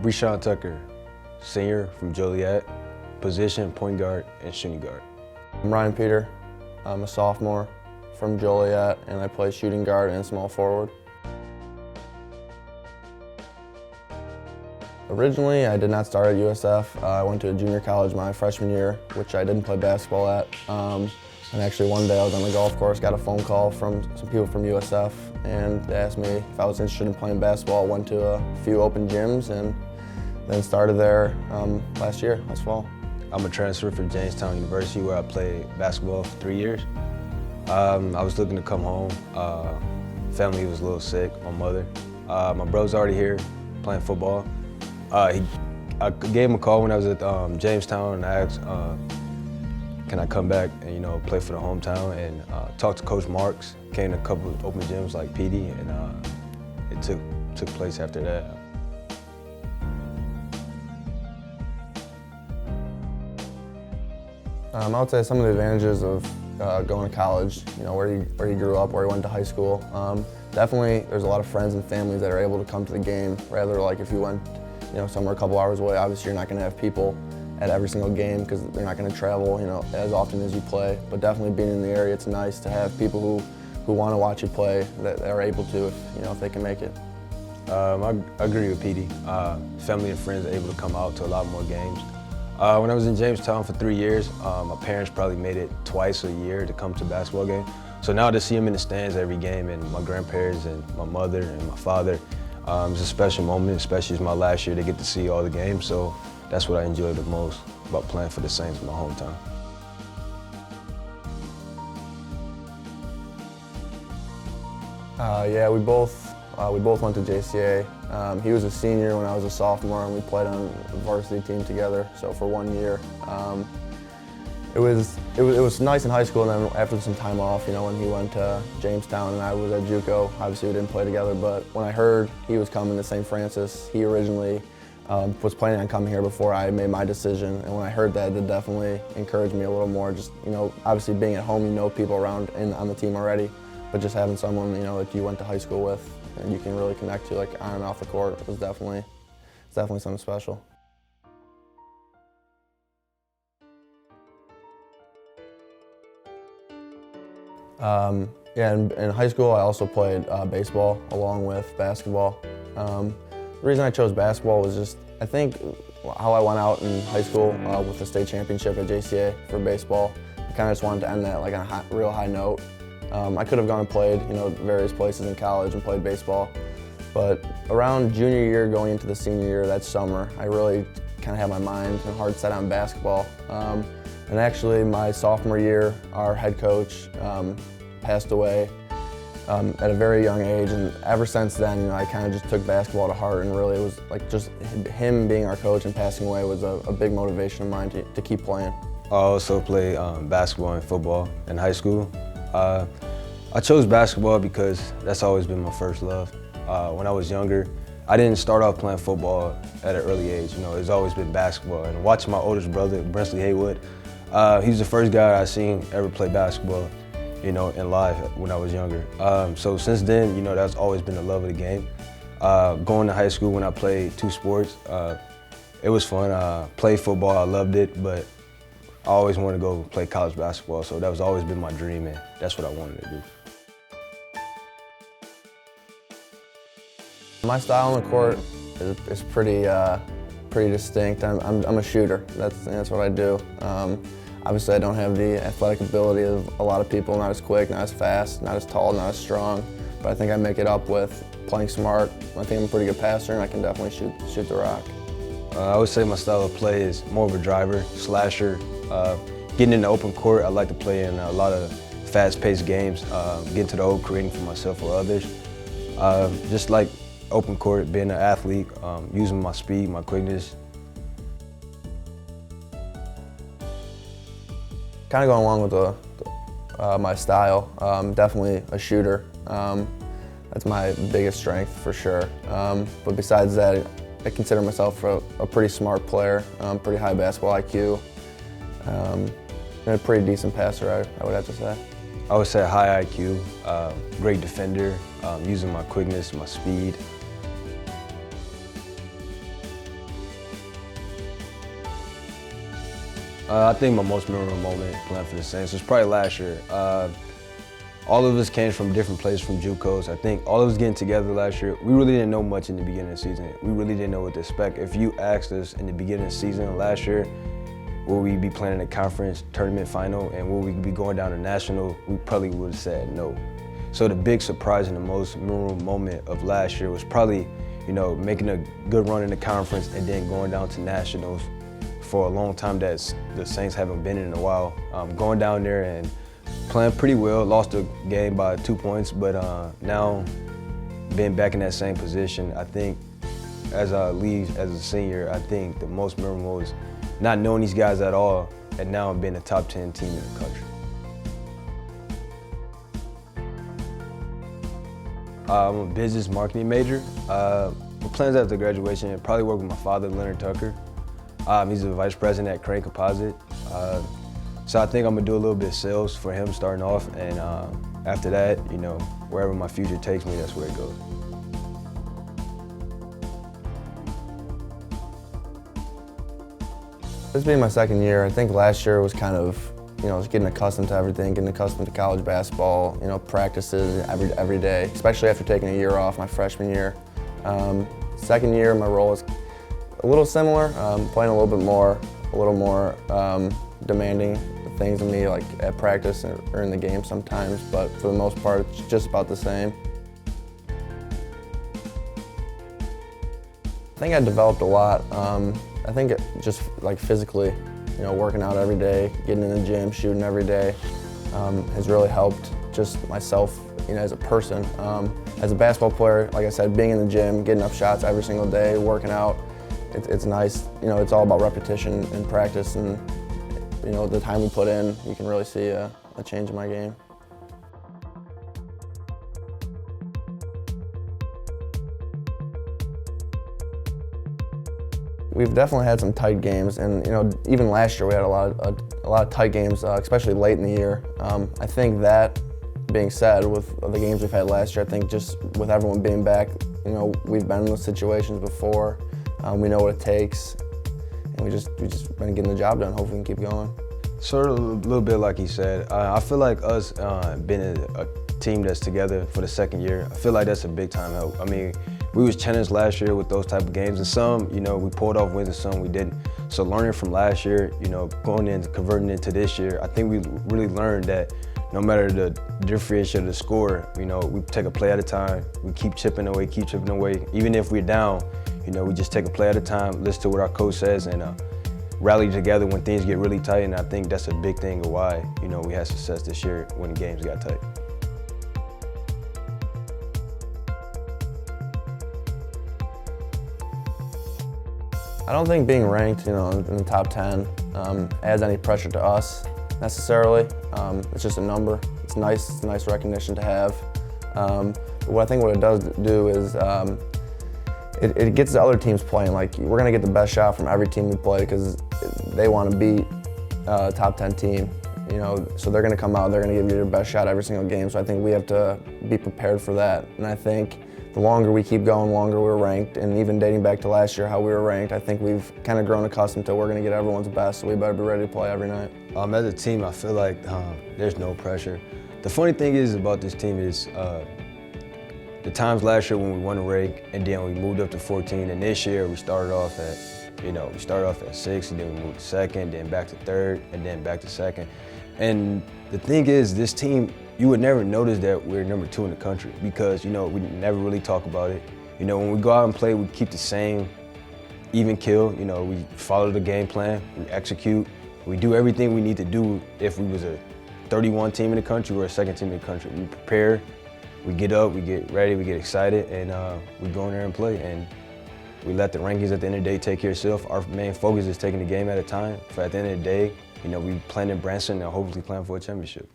Breshion Tucker, senior from Joliet, position point guard and shooting guard. I'm Ryan Peter. I'm a sophomore from Joliet, and I play shooting guard and small forward. Originally, I did not start at USF. I went to a junior college my freshman year, which I didn't play basketball at. And actually one day I was on the golf course, got a phone call from some people from USF, and they asked me if I was interested in playing basketball. Went to a few open gyms and then started there last fall. I'm a transfer from Jamestown University where I played basketball for 3 years. I was looking to come home. Family was a little sick, my mother. My bro's already here playing football. I gave him a call when I was at Jamestown and I asked, can I come back and play for the hometown, and talked to Coach Marks, came to a couple of open gyms like PD, and it took place after that. I would say some of the advantages of going to college, where you grew up, where you went to high school. Definitely, there's a lot of friends and families that are able to come to the game. Rather, like if you went, somewhere a couple hours away, obviously you're not going to have people at every single game because they're not going to travel, as often as you play. But definitely being in the area, it's nice to have people who want to watch you play that are able to, if they can make it. I agree with PD. Family and friends are able to come out to a lot more games. When I was in Jamestown for 3 years, my parents probably made it twice a year to come to a basketball game. So now to see them in the stands every game, and my grandparents and my mother and my father, it's a special moment, especially it's my last year to get to see all the games. So that's what I enjoy the most about playing for the Saints in my hometown. Yeah, we both went to JCA. He was a senior when I was a sophomore, and we played on the varsity team together. So for 1 year, it was nice in high school. And then after some time off, when he went to Jamestown and I was at JUCO, obviously we didn't play together. But when I heard he was coming to St. Francis, he originally was planning on coming here before I made my decision. And when I heard that, it definitely encouraged me a little more. Just obviously being at home, people around on the team already, but just having someone that you went to high school with and you can really connect to, like on and off the court, was definitely something special. Yeah, in high school I also played baseball along with basketball. The reason I chose basketball was just, I think, how I went out in high school with the state championship at JCA for baseball. I kind of just wanted to end that like on a real high note. I could have gone and played, various places in college and played baseball, but around junior year going into the senior year, that summer, I really kind of had my mind and heart set on basketball. And actually, my sophomore year, our head coach passed away at a very young age, and ever since then, I kind of just took basketball to heart, and really it was like just him being our coach and passing away was a big motivation of mine to keep playing. I also played basketball and football in high school. I chose basketball because that's always been my first love. When I was younger, I didn't start off playing football at an early age. It's always been basketball. And watching my oldest brother, Breshion Haywood, he's the first guy I seen ever play basketball, in live when I was younger. So since then, that's always been the love of the game. Going to high school when I played 2 sports, it was fun. Played football, I loved it, but I always wanted to go play college basketball, so that was always been my dream, and that's what I wanted to do. My style on the court is pretty distinct. I'm a shooter. That's what I do. Obviously, I don't have the athletic ability of a lot of people. Not as quick, not as fast, not as tall, not as strong. But I think I make it up with playing smart. I think I'm a pretty good passer, and I can definitely shoot the rock. I would say my style of play is more of a driver, slasher. Getting in the open court, I like to play in a lot of fast-paced games, get to the hoop, creating for myself or others. Just like open court, being an athlete, using my speed, my quickness. Kind of going along with my style, definitely a shooter. That's my biggest strength for sure. But besides that, I consider myself a pretty smart player, pretty high basketball IQ, and a pretty decent passer, I would have to say. I would say high IQ, great defender, using my quickness, my speed. I think my most memorable moment playing for the Saints was probably last year. All of us came from different places from JUCOs. I think all of us getting together last year, we really didn't know much in the beginning of the season. We really didn't know what to expect. If you asked us in the beginning of the season last year, will we be playing in a conference tournament final and will we be going down to national, we probably would have said no. So the big surprise and the most memorable moment of last year was probably, making a good run in the conference and then going down to nationals for a long time that the Saints haven't been in a while. Going down there and playing pretty well, lost the game by 2 points, but now being back in that same position, I think as I leave as a senior, I think the most memorable is not knowing these guys at all and now being a top 10 team in the country. I'm a business marketing major. My plans after graduation, probably work with my father, Breshion Tucker. He's the vice president at Crane Composite. So I think I'm gonna do a little bit of sales for him starting off, and after that, wherever my future takes me, that's where it goes. This being my second year, I think last year was kind of, just getting accustomed to everything, getting accustomed to college basketball, practices every day, especially after taking a year off my freshman year. Second year, my role is a little similar, playing a little more demanding things of me, like at practice or in the game sometimes, but for the most part, it's just about the same. I think I developed a lot. I think just like physically, working out every day, getting in the gym, shooting every day, has really helped just myself, as a person. As a basketball player, like I said, being in the gym, getting up shots every single day, working out, it's nice. It's all about repetition and practice, and the time we put in, you can really see a change in my game. We've definitely had some tight games, and even last year we had a lot of tight games, especially late in the year. I think that being said, with the games we've had last year, I think just with everyone being back, we've been in those situations before. We know what it takes, and we just been getting the job done. Hopefully we can keep going. Sort of a little bit like he said. I feel like us being a team that's together for the second year, I feel like that's a big time help. I mean, we was challenged last year with those type of games, and some, we pulled off wins and some we didn't. So learning from last year, going in, converting into this year, I think we really learned that no matter the differentiation of the score, we take a play at a time, we keep chipping away. Even if we're down, we just take a play at a time, listen to what our coach says, and rally together when things get really tight, and I think that's a big thing of why, we had success this year when the games got tight. I don't think being ranked, in the top 10 adds any pressure to us necessarily. It's just a number. It's nice recognition to have. What I think what it does do is it gets the other teams playing. Like, we're gonna get the best shot from every team we play because they want to beat a top 10 team. So they're gonna come out, they're gonna give you their best shot every single game. So I think we have to be prepared for that. And I think the longer we keep going, the longer we're ranked, and even dating back to last year how we were ranked, I think we've kind of grown accustomed to we're going to get everyone's best, so we better be ready to play every night. As a team, I feel like there's no pressure. The funny thing is about this team is the times last year when we won a rank and then we moved up to 14, and this year we started off at 6th, and then we moved to 2nd, then back to 3rd, and then back to 2nd. And the thing is, this team, you would never notice that we're number 2 in the country because, we never really talk about it. When we go out and play, we keep the same even kill. We follow the game plan, we execute, we do everything we need to do if we was a 31 team in the country or a 2nd team in the country. We prepare, we get up, we get ready, we get excited, and we go in there and play. And we let the rankings at the end of the day take care of itself. Our main focus is taking the game at a time. For at the end of the day, we playing in Branson and hopefully playing for a championship.